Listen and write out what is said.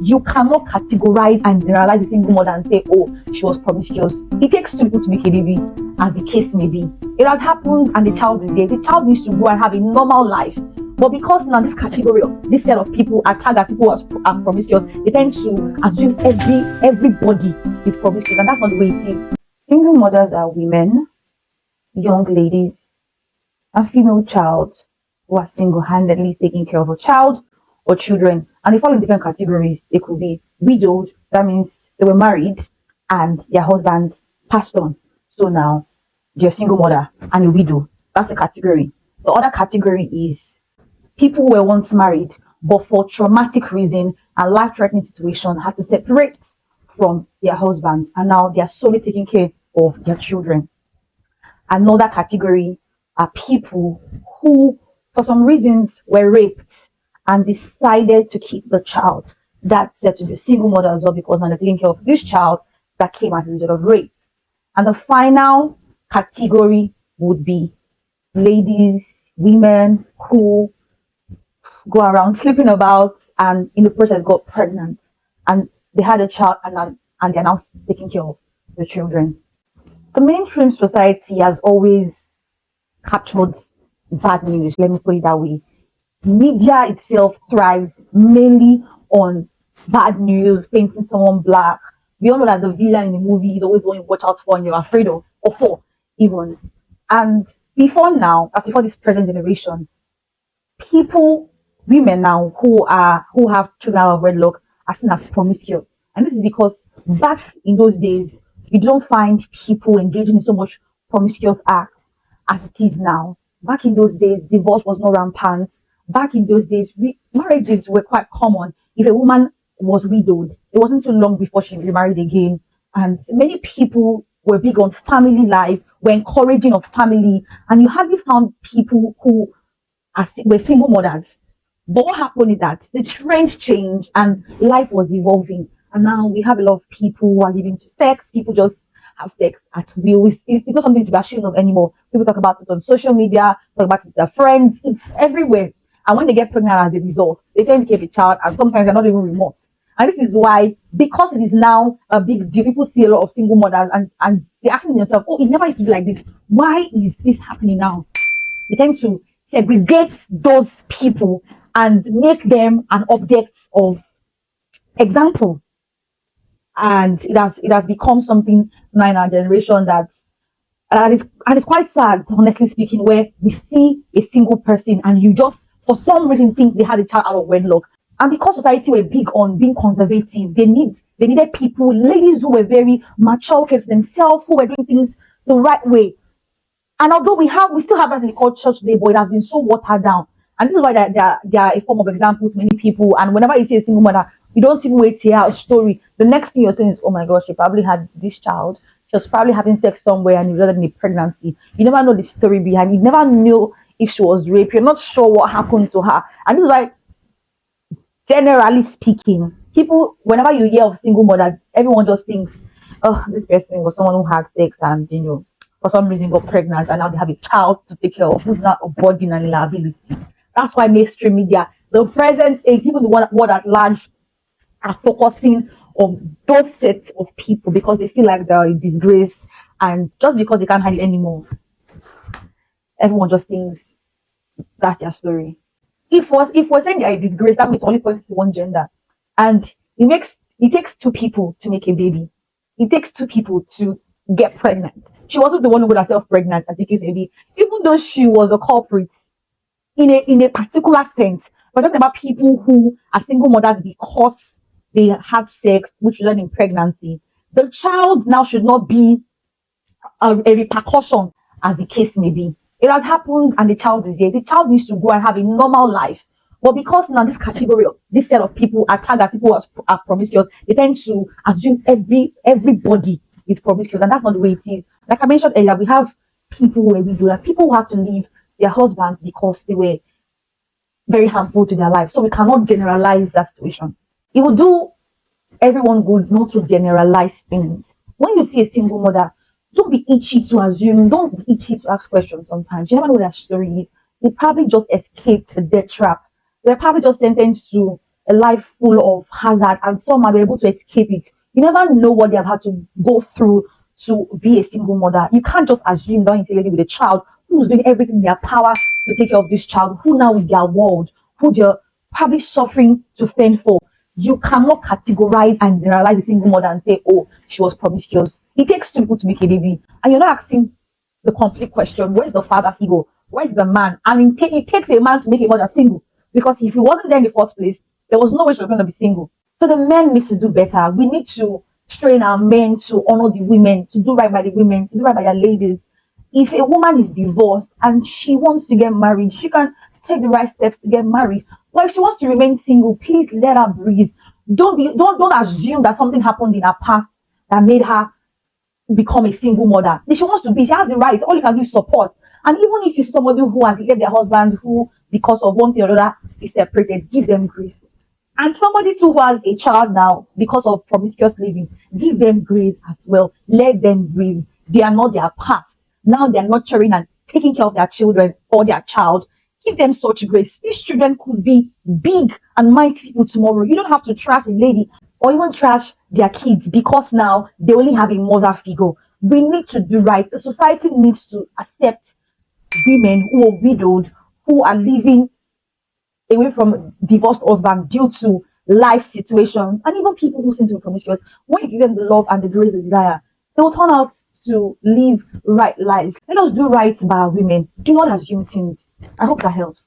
you cannot categorize and generalize a single mother and say, oh, she was promiscuous. It takes two people to make a baby, as the case may be. It has happened and the child is there. The child needs to grow and have a normal life. But because now this category of this set of people are tagged as people who are promiscuous, they tend to assume everybody is promiscuous, and that's not the way it is. Single mothers are women, young ladies, a female child who are single-handedly taking care of a child or children, and they fall in different categories. They could be widowed, that means they were married and their husband passed on, so now they're a single mother and a widow. That's a category. The other category is people who were once married, but for traumatic reason and life-threatening situation had to separate from their husbands, and now they are solely taking care of their children. Another category are people who, for some reasons, were raped and decided to keep the child. That's said to be a single mother as well, because now they're taking care of this child that came as a result of rape. And the final category would be ladies, women who go around sleeping about and in the process got pregnant, and they had a child, and they're now taking care of the children. The mainstream society has always captured bad news, let me put it that way. Media itself thrives mainly on bad news, painting someone black. We all know that the villain in the movie is always one you watch out for and you're afraid of, or for even. And before now, as before this present generation, people, women now who have children out of wedlock are seen as promiscuous. And this is because back in those days, you don't find people engaging in so much promiscuous acts as it is now. Back in those days, divorce was not rampant. Back in those days, marriages were quite common. If a woman was widowed, it wasn't too long before she remarried again. And many people were big on family life, were encouraging of family, and you hardly found people who were single mothers. But what happened is that the trend changed and life was evolving. And now we have a lot of people who are giving to sex. People just have sex at will. It's not something to be ashamed of anymore. People talk about it on social media, talk about it with their friends. It's everywhere. And when they get pregnant as a result, they tend to keep a child, and sometimes they're not even remorse. And this is why, because it is now a big deal, people see a lot of single mothers and they're asking themselves, oh, it never used to be like this. Why is this happening now? They tend to segregate those people and make them an object of example. And it has become something now in our generation and it's quite sad, honestly speaking, where we see a single person and you just for some reason think they had a child out of wedlock. And because society were big on being conservative, they needed people, ladies who were very mature, kept themselves, who were doing things the right way. And although we still have that in the culture today, but it has been so watered down. And this is why they are a form of example to many people. And whenever you see a single mother, you don't even wait to hear a story. The next thing you're saying is, oh my gosh, she probably had this child. She was probably having sex somewhere and it resulted in a pregnancy. You never know the story behind. You never know if she was raped. You're not sure what happened to her. And this is why, generally speaking, people, whenever you hear of single mothers, everyone just thinks, oh, this person was someone who had sex and, for some reason got pregnant and now they have a child to take care of who's not a burden and liability. That's why mainstream media, the present age, even the world at large, are focusing on those sets of people because they feel like they're a disgrace, and just because they can't handle it anymore, everyone just thinks that's their story. If we're saying they're a disgrace, that means only points to one gender, and it takes two people to make a baby. It takes two people to get pregnant. She wasn't the one who got herself pregnant, as the case may be, even though she was a culprit in a particular sense. We're talking about people who are single mothers because they had sex, which resulted in pregnancy. The child now should not be a repercussion, as the case may be. It has happened and the child is here. The child needs to grow and have a normal life. But because now this category of this set of people are tagged as people who are promiscuous, they tend to assume everybody is promiscuous, and that's not the way it is. Like I mentioned earlier, we have people where we do that. People who had to leave their husbands because they were very harmful to their life. So we cannot generalize that situation. It will do everyone good not to generalize things. When you see a single mother, don't be itchy to assume, don't be itchy to ask questions sometimes. You never know what their story is. They probably just escaped the death trap. They're probably just sentenced to a life full of hazard, and some are able to escape it. You never know what they have had to go through to be a single mother. You can't just assume that into a lady with a child who's doing everything in their power to take care of this child, who now is their world, who they're probably suffering to fend for. You cannot categorize and generalize a single mother and say, oh, she was promiscuous. It takes two people to make a baby. And you're not asking the complete question, where's the father figure? Where's the man? And it takes a man to make a mother single. Because if he wasn't there in the first place, there was no way she was going to be single. So the men need to do better. We need to train our men to honor the women, to do right by the women, to do right by their ladies. If a woman is divorced and she wants to get married, she can take the right steps to get married. But if she wants to remain single, please let her breathe. Don't assume that something happened in her past that made her become a single mother. If she wants to be, she has the right. All you can do is support. And even if it's somebody who has left their husband, who because of one thing or another is separated, give them grace. And somebody too who has a child now because of promiscuous living, give them grace as well. Let them breathe. They are not their past. Now they are nurturing and taking care of their children or their child. Give them such grace. These children could be big and mighty people tomorrow. You don't have to trash a lady or even trash their kids because now they only have a mother figure. We need to do right. The society needs to accept women who are widowed, who are living away from divorced husband due to life situations, and even people who seem to be promiscuous. When you give them the love and the grace they desire, they will turn out to live right lives. Let us do right by our women. Do not assume things. I hope that helps.